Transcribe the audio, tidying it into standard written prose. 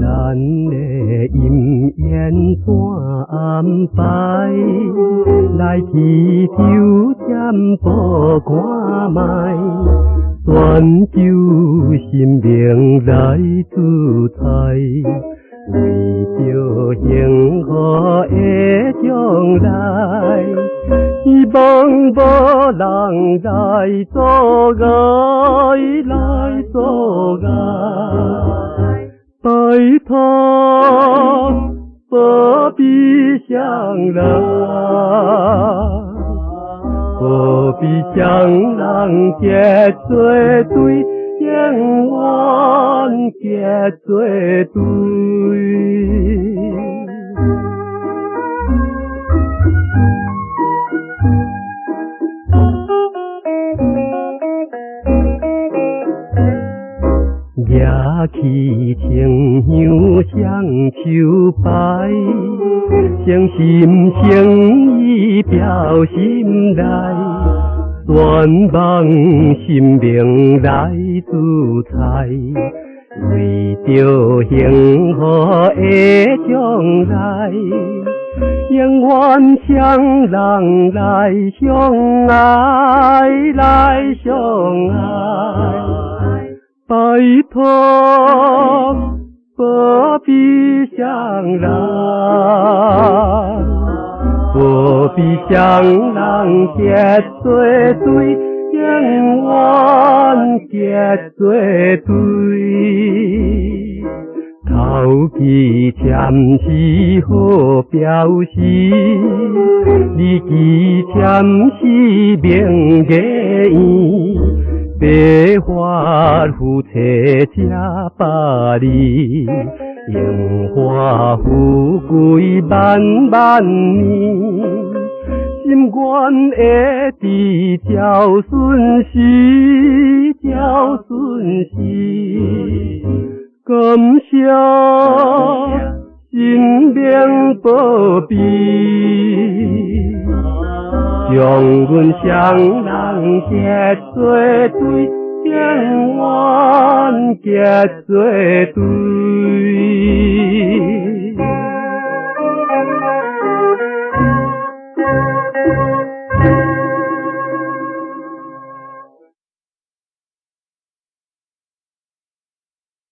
咱的姻缘怎安排？来去抽签卜看卖，全球神明来主宰，为着幸福的将来，希望无人来阻碍，来阻碍。拜托，何必相来？何必相人结作对，永远结作对。举起清香双手摆，诚心诚意表心内，愿望心明来主宰，为着幸福的将来，永远相人来相爱，来相爱。拜托，何必相来？何必相人结作对，永远结作对。头期签是好表示，二期签是明言。白发夫妻这百里，荣华富贵万万年。心愿会知照顺时，照顺时。感谢神明保庇。将阮双人结作对，永远结作对。